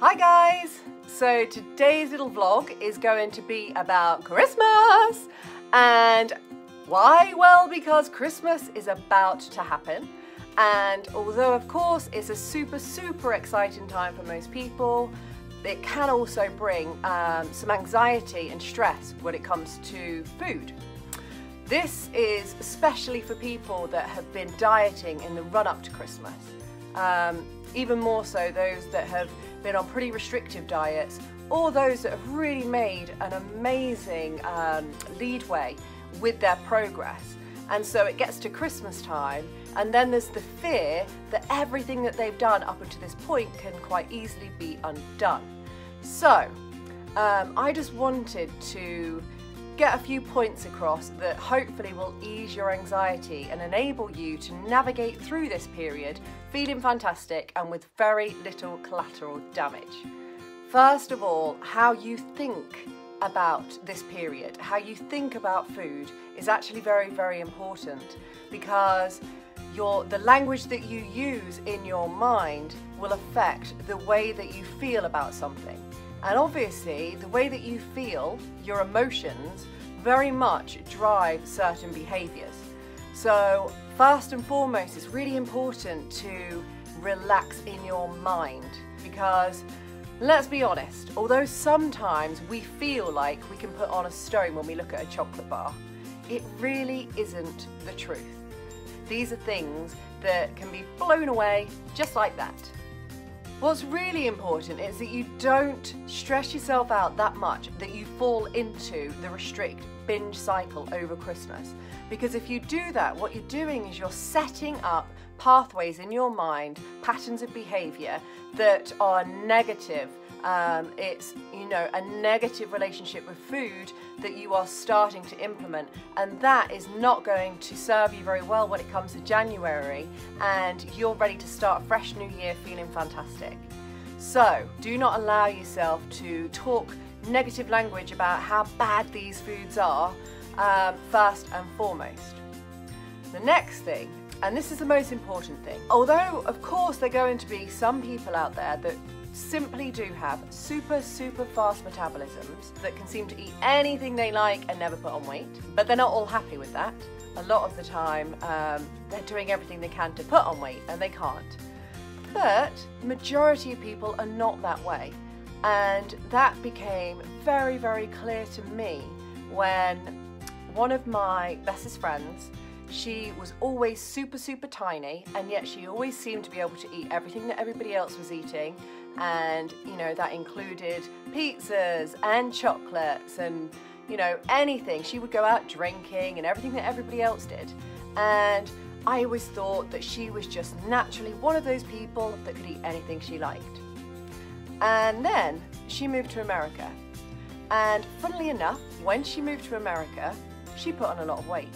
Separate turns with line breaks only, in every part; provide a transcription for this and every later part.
Hi guys! So today's little vlog is going to be about Christmas. And why? Well, because Christmas is about to happen. And although of course it's a super exciting time for most people, it can also bring some anxiety and stress when it comes to food. This is especially for people that have been dieting in the run-up to Christmas. Even more so those that have been on pretty restrictive diets, or those that have really made an amazing leadway with their progress. And so it gets to Christmas time, and then there's the fear that everything that they've done up until this point can quite easily be undone. So I just wanted to get a few points across that hopefully will ease your anxiety and enable you to navigate through this period feeling fantastic and with very little collateral damage. First of all, how you think about this period, how you think about food is actually very important, because the language that you use in your mind will affect the way that you feel about something. And obviously, the way that you feel, your emotions, very much drive certain behaviours. So first and foremost, it's really important to relax in your mind, because let's be honest, although sometimes we feel like we can put on a stone when we look at a chocolate bar, it really isn't the truth. These are things that can be blown away just like that. What's really important is that you don't stress yourself out that much that you fall into the restrict binge cycle over Christmas. Because if you do that, what you're doing is you're setting up pathways in your mind, patterns of behaviour that are negative. It's, a negative relationship with food that you are starting to implement, and that is not going to serve you very well when it comes to January and you're ready to start a fresh new year feeling fantastic. So do not allow yourself to talk negative language about how bad these foods are first and foremost. The next thing, and this is the most important thing, although of course there are going to be some people out there that simply do have super fast metabolisms that can seem to eat anything they like and never put on weight, but they're not all happy with that. A lot of the time they're doing everything they can to put on weight and they can't. But the majority of people are not that way, and that became very clear to me when one of my bestest friends, she was always super tiny, and yet she always seemed to be able to eat everything that everybody else was eating. And that included pizzas and chocolates and anything. She would go out drinking and everything that everybody else did. And I always thought that she was just naturally one of those people that could eat anything she liked. And then she moved to America. And funnily enough, when she moved to America, she put on a lot of weight.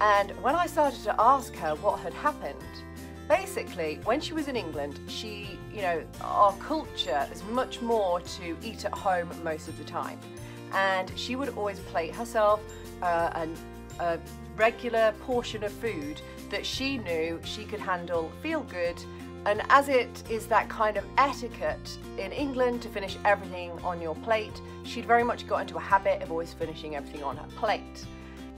And when I started to ask her what had happened, basically, when she was in England, our culture is much more to eat at home most of the time. And she would always plate herself a regular portion of food that she knew she could handle, feel good. And as it is that kind of etiquette in England to finish everything on your plate, she'd very much got into a habit of always finishing everything on her plate.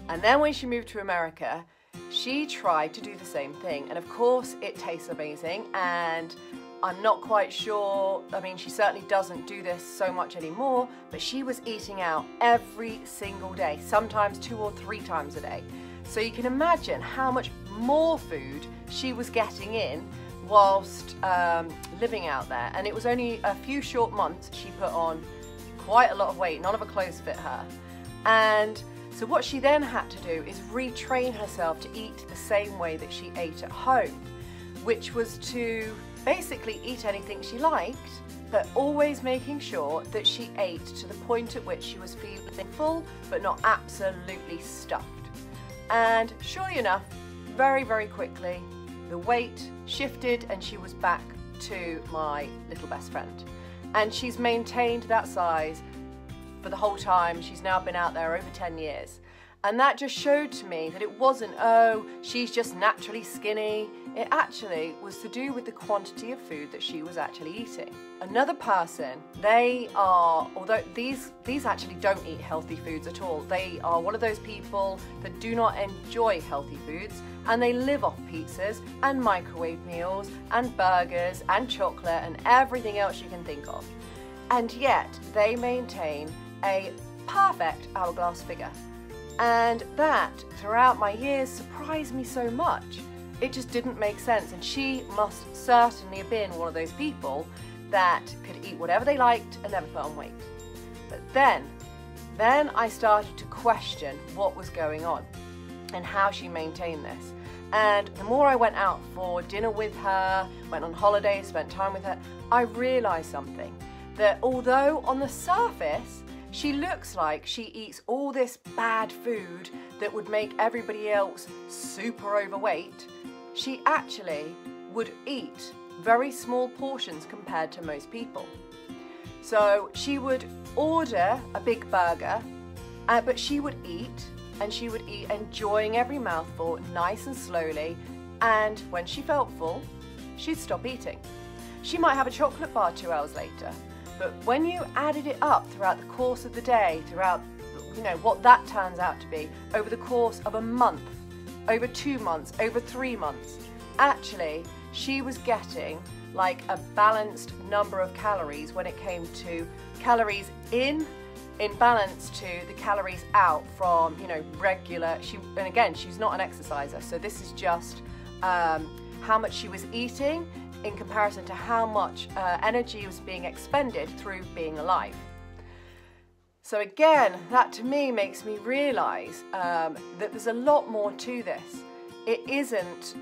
And then when she moved to America, she tried to do the same thing, and of course it tastes amazing, and I'm not quite sure, she certainly doesn't do this so much anymore, but she was eating out every single day, sometimes 2 or 3 times a day. So you can imagine how much more food she was getting in whilst living out there. And it was only a few short months she put on quite a lot of weight, none of her clothes fit her. And so what she then had to do is retrain herself to eat the same way that she ate at home, which was to basically eat anything she liked, but always making sure that she ate to the point at which she was feeling full, but not absolutely stuffed. And surely enough, very quickly, the weight shifted and she was back to my little best friend. And she's maintained that size for the whole time. She's now been out there over 10 years. And that just showed to me that it wasn't, oh, she's just naturally skinny. It actually was to do with the quantity of food that she was actually eating. Another person, they are, although these actually don't eat healthy foods at all. They are one of those people that do not enjoy healthy foods, and they live off pizzas and microwave meals and burgers and chocolate and everything else you can think of. And yet they maintain a perfect hourglass figure. And that, throughout my years, surprised me so much. It just didn't make sense, and she must certainly have been one of those people that could eat whatever they liked and never put on weight. But then I started to question what was going on and how she maintained this. And the more I went out for dinner with her, went on holiday, spent time with her, I realised something. That although on the surface, she looks like she eats all this bad food that would make everybody else super overweight, she actually would eat very small portions compared to most people. So she would order a big burger, but she would eat, and she would eat enjoying every mouthful nice and slowly, and when she felt full, she'd stop eating. She might have a chocolate bar 2 hours later, but when you added it up throughout the course of the day, throughout, what that turns out to be, over the course of a month, over 2 months, over 3 months, actually, she was getting like a balanced number of calories when it came to calories in balance to the calories out from, regular, and again, she's not an exerciser, so this is just how much she was eating in comparison to how much energy was being expended through being alive. So again, that to me makes me realise that there's a lot more to this. It isn't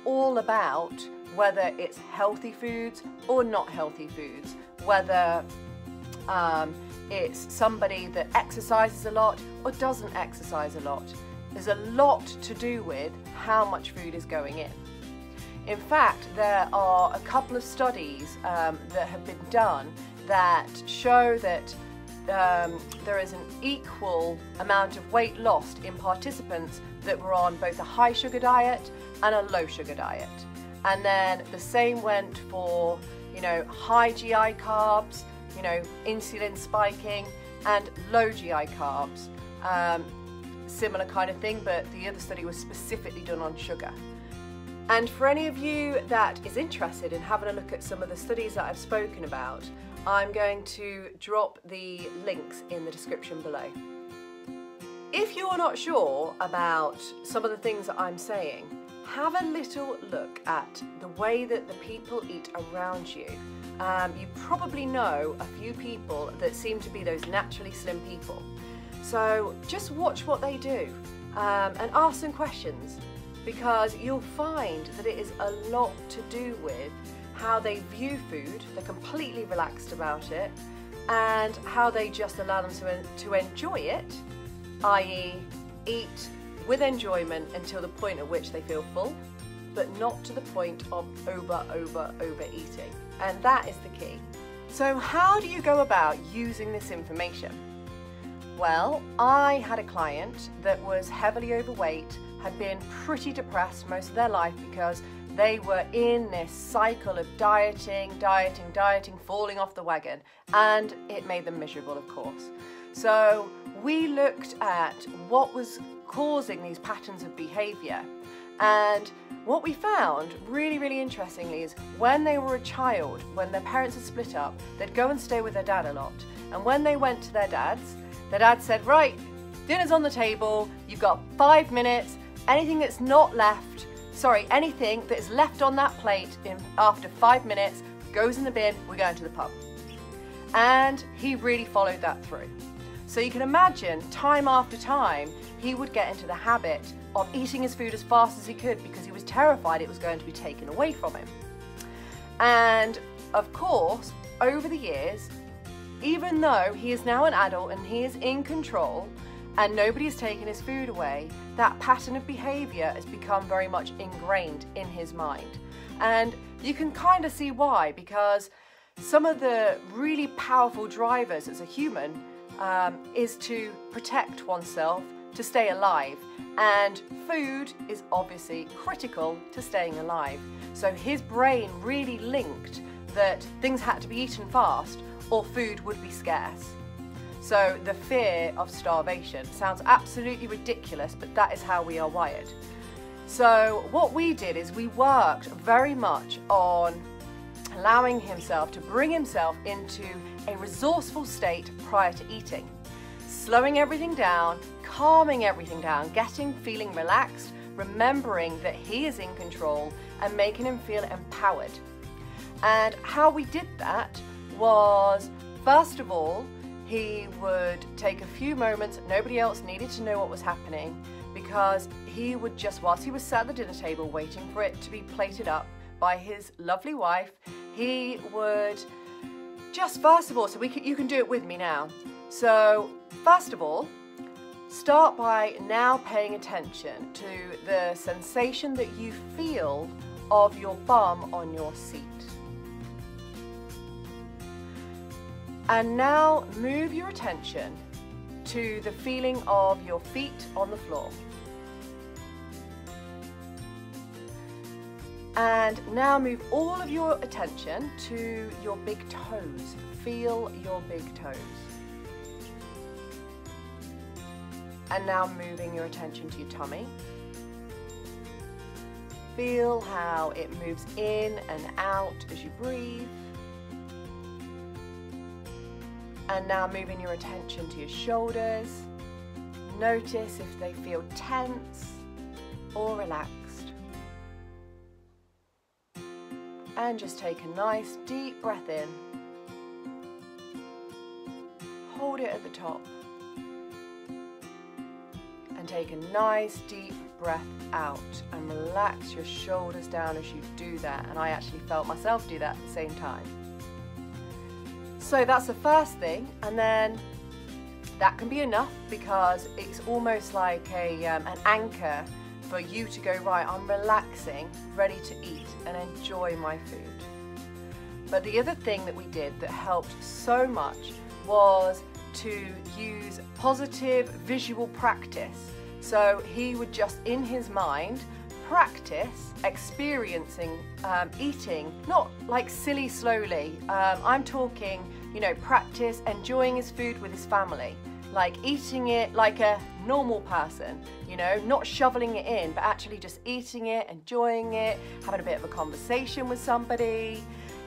all about whether it's healthy foods or not healthy foods, whether it's somebody that exercises a lot or doesn't exercise a lot. There's a lot to do with how much food is going in. In fact, there are a couple of studies that have been done that show that there is an equal amount of weight lost in participants that were on both a high sugar diet and a low sugar diet. And then the same went for, high GI carbs, insulin spiking, and low GI carbs. Similar kind of thing, but the other study was specifically done on sugar. And for any of you that is interested in having a look at some of the studies that I've spoken about, I'm going to drop the links in the description below. If you're not sure about some of the things that I'm saying, have a little look at the way that the people eat around you. You probably know a few people that seem to be those naturally slim people. So just watch what they do and ask some questions, because you'll find that it is a lot to do with how they view food, they're completely relaxed about it, and how they just allow them to enjoy it, i.e. eat with enjoyment until the point at which they feel full, but not to the point of overeating. And that is the key. So how do you go about using this information? Well, I had a client that was heavily overweight, had been pretty depressed most of their life because they were in this cycle of dieting, falling off the wagon, and it made them miserable, of course. So we looked at what was causing these patterns of behaviour, and what we found really, really interestingly is when they were a child, when their parents had split up, they'd go and stay with their dad a lot, and when they went to their dad said, right, dinner's on the table, you've got 5 minutes, anything that is left on that plate after 5 minutes goes in the bin, we're going to the pub. And he really followed that through. So you can imagine, time after time, he would get into the habit of eating his food as fast as he could because he was terrified it was going to be taken away from him. And of course, over the years, even though he is now an adult and he is in control and nobody has taken his food away, that pattern of behaviour has become very much ingrained in his mind. And you can kind of see why, because some of the really powerful drivers as a human is to protect oneself, to stay alive, and food is obviously critical to staying alive. So his brain really linked that things had to be eaten fast or food would be scarce. So the fear of starvation sounds absolutely ridiculous, but that is how we are wired. So what we did is we worked very much on allowing himself to bring himself into a resourceful state prior to eating. Slowing everything down, calming everything down, feeling relaxed, remembering that he is in control and making him feel empowered. And how we did that was, first of all, he would take a few moments, nobody else needed to know what was happening, because he would just, whilst he was sat at the dinner table waiting for it to be plated up by his lovely wife, he would just, first of all, so you can do it with me now. So first of all, start by now paying attention to the sensation that you feel of your bum on your seat. And now move your attention to the feeling of your feet on the floor. And now move all of your attention to your big toes. Feel your big toes. And now moving your attention to your tummy. Feel how it moves in and out as you breathe. And now moving your attention to your shoulders. Notice if they feel tense or relaxed. And just take a nice deep breath in. Hold it at the top. And take a nice deep breath out and relax your shoulders down as you do that. And I actually felt myself do that at the same time. So that's the first thing, and then that can be enough because it's almost like an anchor for you to go, right, I'm relaxing, ready to eat and enjoy my food. But the other thing that we did that helped so much was to use positive visual practice. So he would just, in his mind, practice experiencing eating, not like silly slowly. I'm talking, you know, practice enjoying his food with his family, like eating it like a normal person, you know, not shoveling it in, but actually just eating it, enjoying it, having a bit of a conversation with somebody,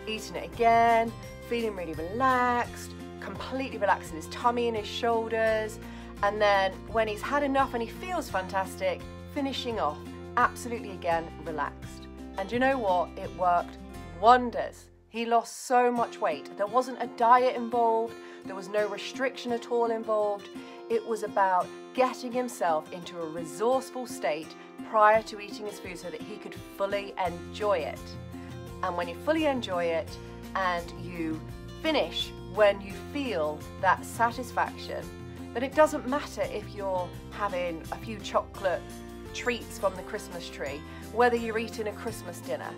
eating it again, feeling really relaxed, completely relaxing his tummy and his shoulders. And then when he's had enough and he feels fantastic, finishing off absolutely again relaxed. And you know what? It worked wonders. He lost so much weight. There wasn't a diet involved. There was no restriction at all involved. It was about getting himself into a resourceful state prior to eating his food so that he could fully enjoy it. And when you fully enjoy it and you finish when you feel that satisfaction, then it doesn't matter if you're having a few chocolate treats from the Christmas tree, whether you're eating a Christmas dinner.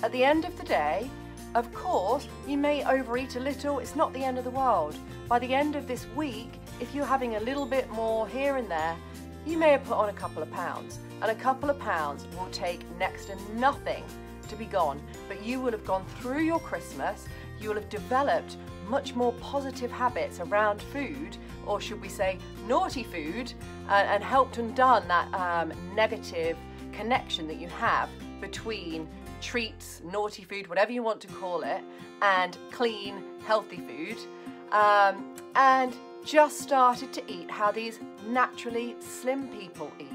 At the end of the day, of course, you may overeat a little, it's not the end of the world. By the end of this week, if you're having a little bit more here and there, you may have put on a couple of pounds, and a couple of pounds will take next to nothing to be gone, but you will have gone through your Christmas, you will have developed much more positive habits around food, or should we say naughty food, and helped undone that negative connection that you have between treats, naughty food, whatever you want to call it, and clean, healthy food, and just started to eat how these naturally slim people eat.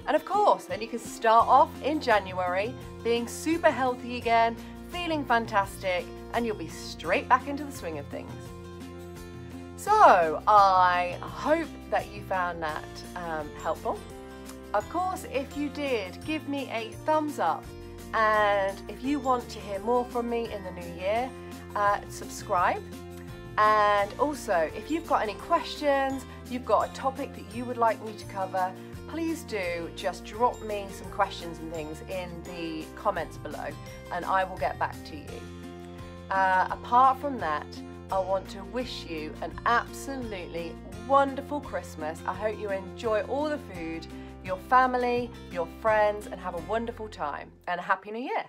And of course, then you can start off in January being super healthy again, feeling fantastic, and you'll be straight back into the swing of things. So I hope that you found that helpful. Of course, if you did, give me a thumbs up. And if you want to hear more from me in the new year, subscribe. And also, if you've got any questions, you've got a topic that you would like me to cover, please do just drop me some questions and things in the comments below and I will get back to you. Apart from that, I want to wish you an absolutely wonderful Christmas. I hope you enjoy all the food, your family, your friends, and have a wonderful time. And a Happy New Year.